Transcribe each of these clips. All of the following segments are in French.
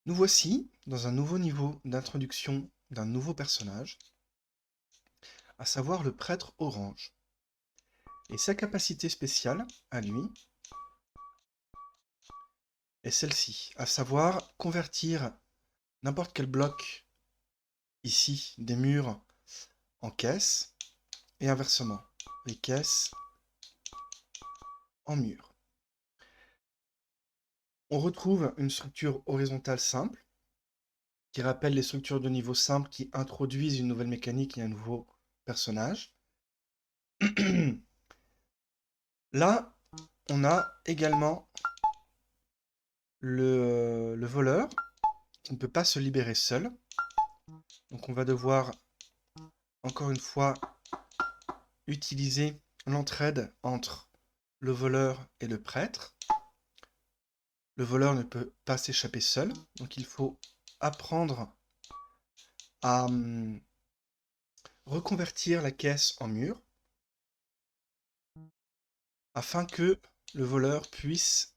Nous voici dans un nouveau niveau d'introduction d'un nouveau personnage, à savoir le prêtre orange. Et sa capacité spéciale, à lui, est celle-ci, à savoir convertir n'importe quel bloc, ici, des murs, en caisses, et inversement, les caisses en murs. On retrouve une structure horizontale simple, qui rappelle les structures de niveau simple qui introduisent une nouvelle mécanique et un nouveau personnage. Là, on a également le voleur, qui ne peut pas se libérer seul. Donc on va devoir, encore une fois, utiliser l'entraide entre le voleur et le prêtre. Le voleur ne peut pas s'échapper seul, donc il faut apprendre à reconvertir la caisse en mur, afin que le voleur puisse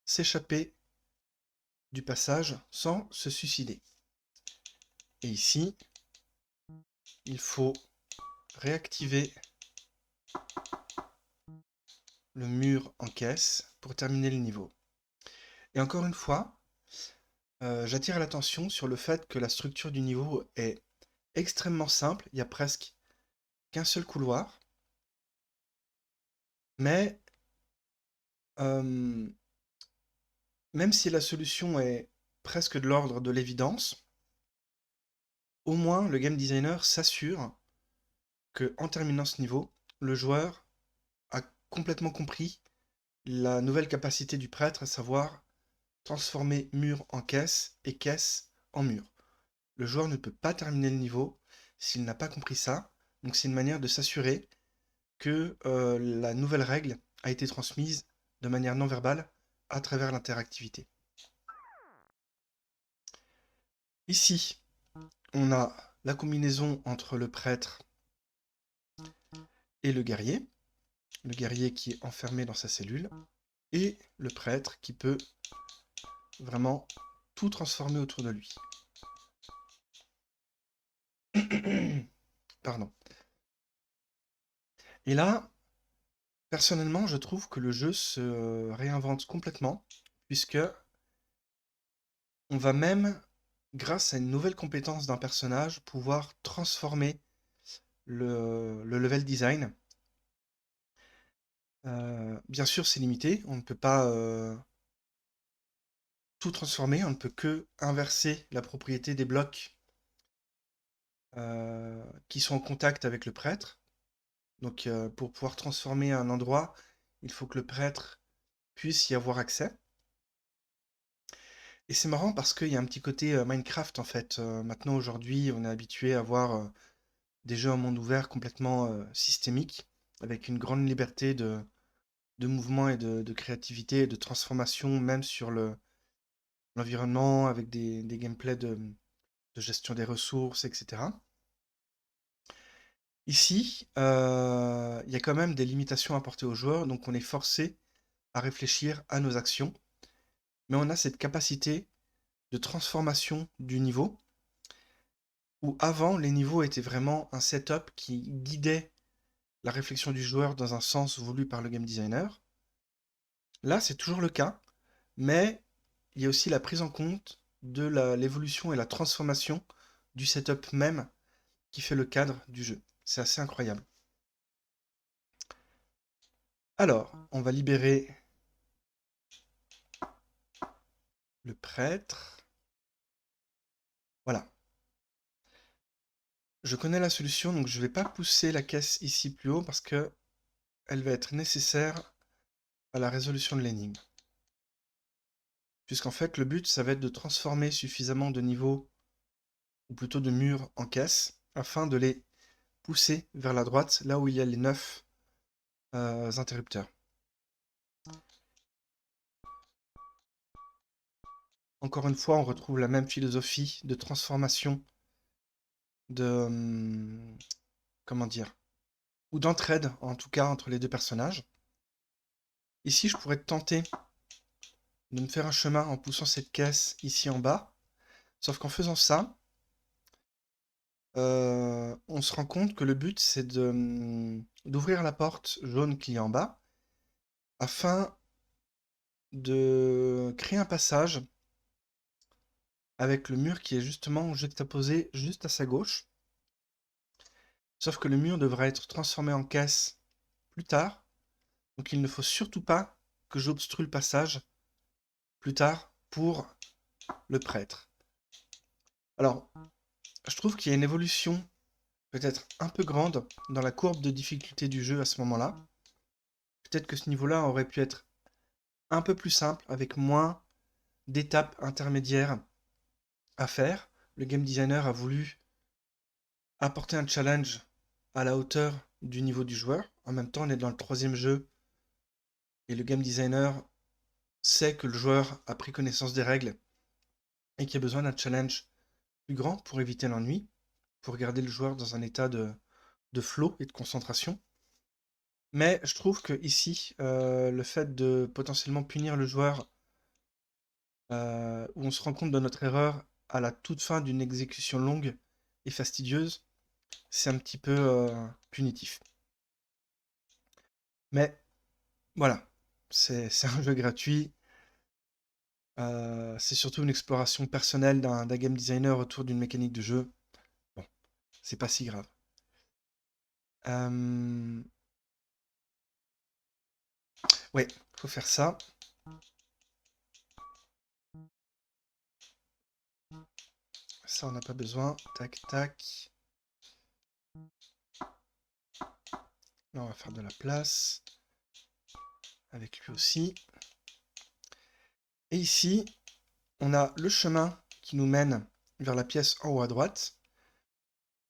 s'échapper du passage sans se suicider. Et ici, il faut réactiver le mur en caisse pour terminer le niveau. Et encore une fois, j'attire l'attention sur le fait que la structure du niveau est extrêmement simple, il y a presque qu'un seul couloir, mais euh, même si la solution est presque de l'ordre de l'évidence, au moins le game designer s'assure que en terminant ce niveau, le joueur a complètement compris la nouvelle capacité du prêtre, à savoir transformer mur en caisse et caisse en mur. Le joueur ne peut pas terminer le niveau s'il n'a pas compris ça, donc c'est une manière de s'assurer que la nouvelle règle a été transmise de manière non verbale à travers l'interactivité. Ici, on a la combinaison entre le prêtre et le guerrier qui est enfermé dans sa cellule, et le prêtre qui peut vraiment tout transformer autour de lui. Pardon. Et là, personnellement, je trouve que le jeu se réinvente complètement, puisque on va même, grâce à une nouvelle compétence d'un personnage, pouvoir transformer le level design. Bien sûr, c'est limité, on ne peut pas tout transformer, on ne peut que inverser la propriété des blocs qui sont en contact avec le prêtre. Donc pour pouvoir transformer un endroit, il faut que le prêtre puisse y avoir accès. Et c'est marrant parce qu'il y a un petit côté Minecraft en fait. Maintenant aujourd'hui, on est habitué à voir des jeux en monde ouvert complètement systémiques, avec une grande liberté de mouvement et de créativité et de transformation, même sur l'environnement, avec des gameplays de gestion des ressources, etc. Ici, il y a quand même des limitations apportées aux joueurs, donc on est forcé à réfléchir à nos actions, mais on a cette capacité de transformation du niveau, où avant, les niveaux étaient vraiment un setup qui guidait la réflexion du joueur dans un sens voulu par le game designer. Là, c'est toujours le cas, mais il y a aussi la prise en compte de l'évolution et la transformation du setup même qui fait le cadre du jeu. C'est assez incroyable. Alors, on va libérer le prêtre. Voilà. Je connais la solution, donc je ne vais pas pousser la caisse ici plus haut parce que elle va être nécessaire à la résolution de l'énigme. Puisqu'en fait, le but, ça va être de transformer suffisamment de niveaux, ou plutôt de murs, en caisses, afin de les pousser vers la droite, là où il y a les 9 interrupteurs. Encore une fois, on retrouve la même philosophie de transformation, de... comment dire? Ou d'entraide, en tout cas, entre les deux personnages. Ici, je pourrais tenter de me faire un chemin en poussant cette caisse ici en bas. Sauf qu'en faisant ça, on se rend compte que le but, c'est d'ouvrir la porte jaune qui est en bas, afin de créer un passage avec le mur qui est justement juxtaposé juste à sa gauche. Sauf que le mur devra être transformé en caisse plus tard, donc il ne faut surtout pas que j'obstrue le passage plus tard pour le prêtre. Alors, je trouve qu'il y a une évolution peut-être un peu grande dans la courbe de difficulté du jeu à ce moment-là. Peut-être que ce niveau-là aurait pu être un peu plus simple, avec moins d'étapes intermédiaires à faire. Le game designer a voulu apporter un challenge à la hauteur du niveau du joueur. En même temps, on est dans le 3e jeu et le game designer sait que le joueur a pris connaissance des règles et qu'il y a besoin d'un challenge plus grand pour éviter l'ennui, pour garder le joueur dans un état de flow et de concentration. Mais je trouve que ici, le fait de potentiellement punir le joueur, où on se rend compte de notre erreur à la toute fin d'une exécution longue et fastidieuse, c'est un petit peu punitif. Mais voilà, c'est un jeu gratuit. C'est surtout une exploration personnelle d'un game designer autour d'une mécanique de jeu. Bon, c'est pas si grave. Ouais, faut faire ça. Ça, on n'a pas besoin. Tac, tac. Là, on va faire de la place. Avec lui aussi. Et ici, on a le chemin qui nous mène vers la pièce en haut à droite.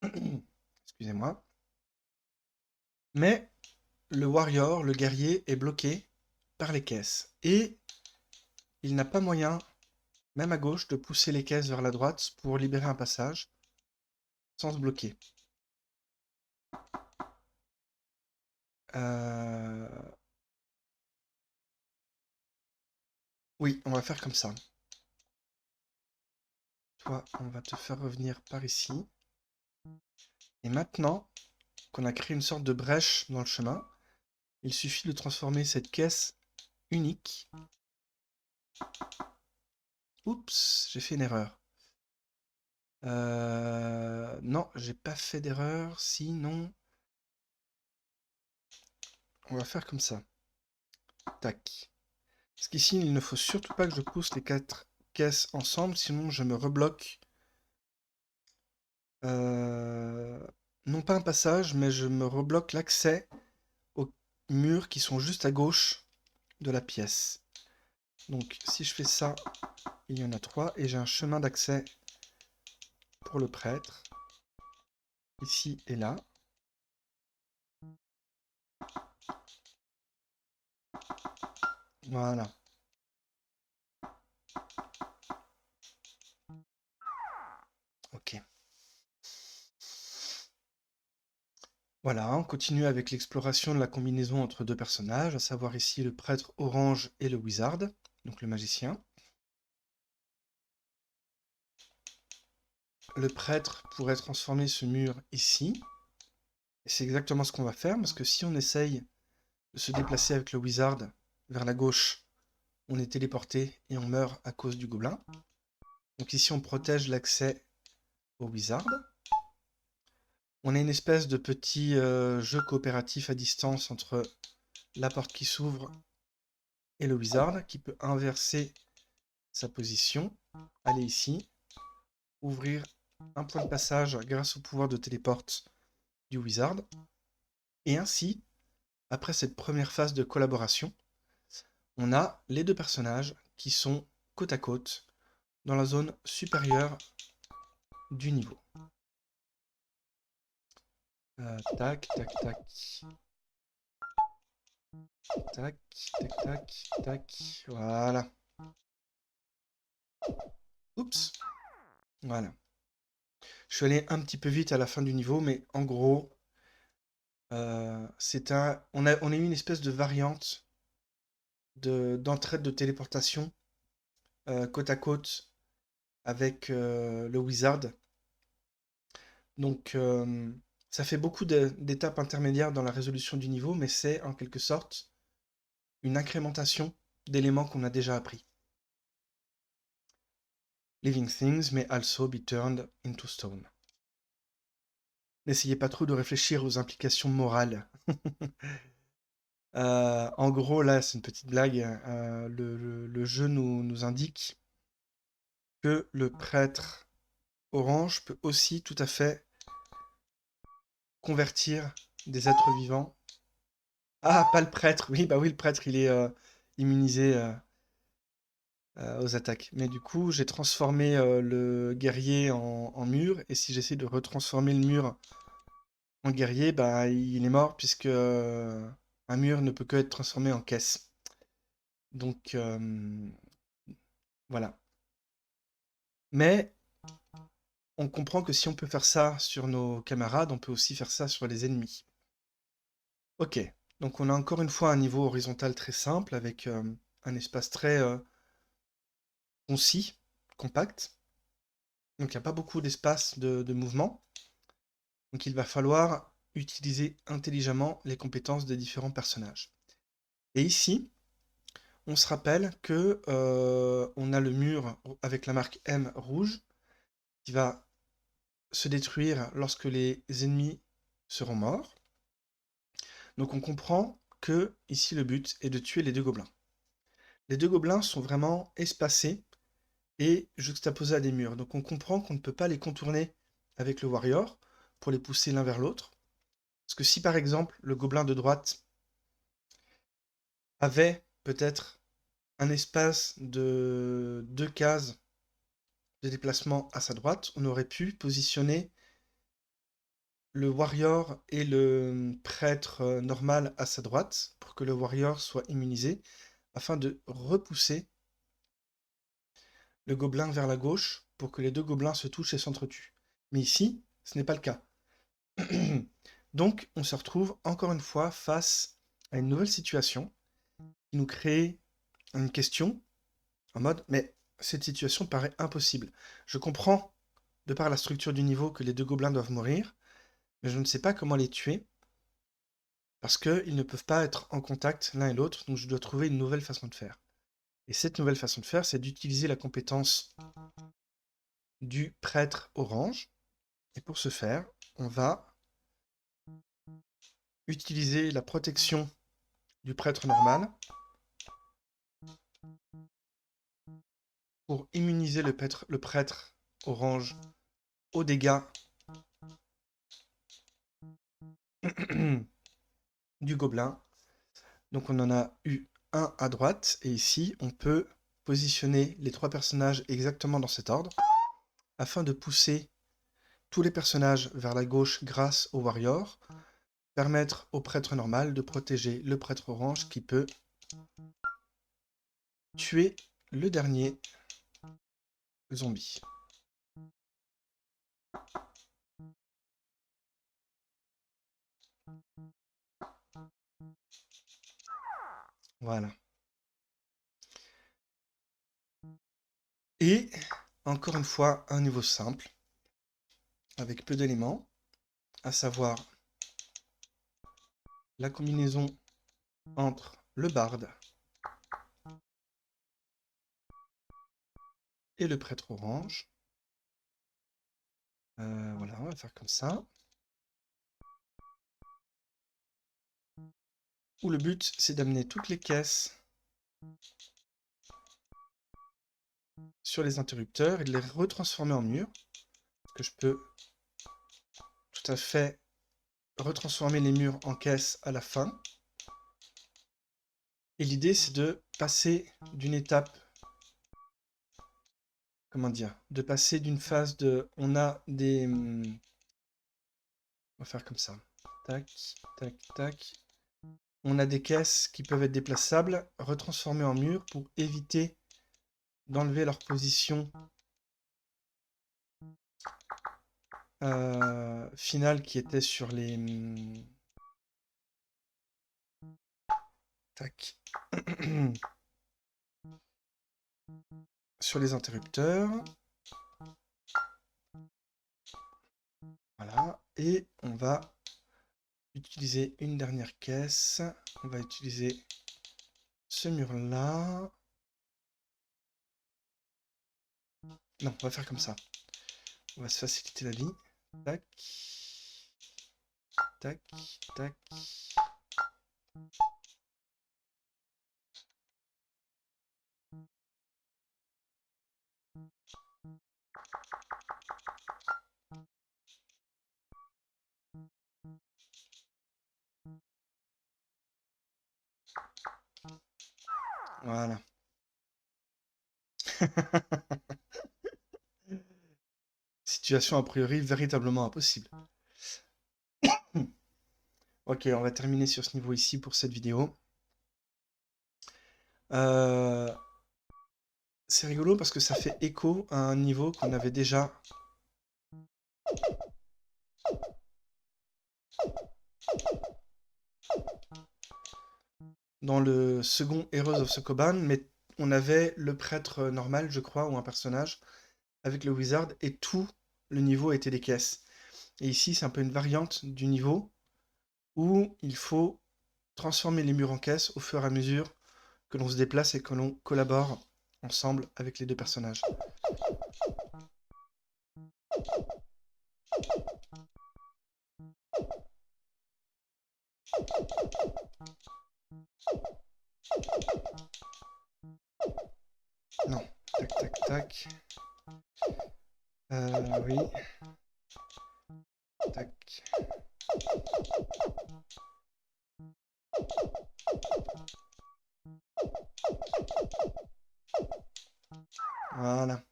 Excusez-moi. Mais le warrior, le guerrier, est bloqué par les caisses. Et il n'a pas moyen, même à gauche, de pousser les caisses vers la droite pour libérer un passage sans se bloquer. Oui, on va faire comme ça. Toi, on va te faire revenir par ici. Et maintenant qu'on a créé une sorte de brèche dans le chemin, il suffit de transformer cette caisse unique. Oups, j'ai fait une erreur. Non, j'ai pas fait d'erreur. Sinon, on va faire comme ça. Tac. Parce qu'ici, il ne faut surtout pas que je pousse les 4 caisses ensemble, sinon je me rebloque. Non pas un passage, mais je me rebloque l'accès aux murs qui sont juste à gauche de la pièce. Donc si je fais ça, il y en a 3 et j'ai un chemin d'accès pour le prêtre. Ici et là. Voilà. Ok. Voilà, on continue avec l'exploration de la combinaison entre deux personnages, à savoir ici le prêtre orange et le wizard, donc le magicien. Le prêtre pourrait transformer ce mur ici. Et c'est exactement ce qu'on va faire, parce que si on essaye de se déplacer avec le wizard vers la gauche, on est téléporté et on meurt à cause du gobelin. Donc ici on protège l'accès au wizard. On a une espèce de petit jeu coopératif à distance entre la porte qui s'ouvre et le wizard, qui peut inverser sa position, aller ici, ouvrir un point de passage grâce au pouvoir de téléporte du wizard. Et ainsi, après cette première phase de collaboration, on a les deux personnages qui sont côte à côte dans la zone supérieure du niveau. Tac, tac, tac. Tac, tac, tac, tac. Voilà. Oups. Voilà. Je suis allé un petit peu vite à la fin du niveau, mais en gros, on a eu une espèce de variante d'entraide de téléportation côte à côte avec le wizard. Donc ça fait beaucoup d'étapes intermédiaires dans la résolution du niveau, mais c'est en quelque sorte une incrémentation d'éléments qu'on a déjà appris. Living things may also be turned into stone. N'essayez pas trop de réfléchir aux implications morales. En gros, là, c'est une petite blague. Le jeu nous indique que le prêtre orange peut aussi tout à fait convertir des êtres vivants. Ah, pas le prêtre. Oui, bah oui, le prêtre, il est immunisé aux attaques. Mais du coup, j'ai transformé le guerrier en mur. Et si j'essaie de retransformer le mur en guerrier, bah il est mort puisque un mur ne peut que être transformé en caisse. Donc voilà. Mais on comprend que si on peut faire ça sur nos camarades, on peut aussi faire ça sur les ennemis. Ok, donc on a encore une fois un niveau horizontal très simple avec un espace très concis, compact. Donc il n'y a pas beaucoup d'espace de mouvement. Donc il va falloir utiliser intelligemment les compétences des différents personnages. Et ici, on se rappelle que on a le mur avec la marque M rouge qui va se détruire lorsque les ennemis seront morts. Donc on comprend que ici le but est de tuer les deux gobelins. Les deux gobelins sont vraiment espacés et juxtaposés à des murs. Donc on comprend qu'on ne peut pas les contourner avec le warrior pour les pousser l'un vers l'autre. Parce que si par exemple le gobelin de droite avait peut-être un espace de 2 cases de déplacement à sa droite, on aurait pu positionner le warrior et le prêtre normal à sa droite pour que le warrior soit immunisé afin de repousser le gobelin vers la gauche pour que les deux gobelins se touchent et s'entretuent. Mais ici, ce n'est pas le cas. Donc, on se retrouve encore une fois face à une nouvelle situation qui nous crée une question en mode mais cette situation paraît impossible. Je comprends, de par la structure du niveau, que les deux gobelins doivent mourir, mais je ne sais pas comment les tuer parce qu'ils ne peuvent pas être en contact l'un et l'autre, donc je dois trouver une nouvelle façon de faire. Et cette nouvelle façon de faire, c'est d'utiliser la compétence du prêtre orange. Et pour ce faire, on va utiliser la protection du prêtre normal pour immuniser le prêtre orange aux dégâts du gobelin. Donc on en a eu un à droite, et ici on peut positionner les 3 personnages exactement dans cet ordre, afin de pousser tous les personnages vers la gauche grâce au warrior, permettre au prêtre normal de protéger le prêtre orange qui peut tuer le dernier zombie. Voilà. Et encore une fois, un niveau simple, avec peu d'éléments, à savoir la combinaison entre le barde et le prêtre orange. Voilà, on va faire comme ça. Où le but, c'est d'amener toutes les caisses sur les interrupteurs et de les retransformer en murs. Que je peux tout à fait retransformer les murs en caisses à la fin. Et l'idée, c'est de passer d'une étape, comment dire, de passer d'une phase de, on a des, on va faire comme ça, tac, tac, tac. On a des caisses qui peuvent être déplaçables, retransformées en murs pour éviter d'enlever leur position finale qui était sur les, tac. sur les interrupteurs. Voilà, et on va utiliser une dernière caisse. On va utiliser ce mur-là. Non, on va faire comme ça. On va se faciliter la vie. Tac. Tac, tac. Voilà. Situation a priori véritablement impossible. Ok, on va terminer sur ce niveau ici pour cette vidéo. C'est rigolo parce que ça fait écho à un niveau qu'on avait déjà dans le second Heroes of Sokoban, mais on avait le prêtre normal, je crois, ou un personnage, avec le wizard, et tout le niveau était des caisses. Et ici, c'est un peu une variante du niveau où il faut transformer les murs en caisses au fur et à mesure que l'on se déplace et que l'on collabore ensemble avec les deux personnages. Non, tac, tac, tac. Oui. Tac. Voilà.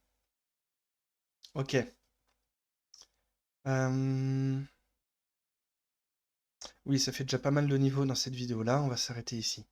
Ok. Oui, ça fait déjà pas mal de niveaux dans cette vidéo-là. On va s'arrêter ici.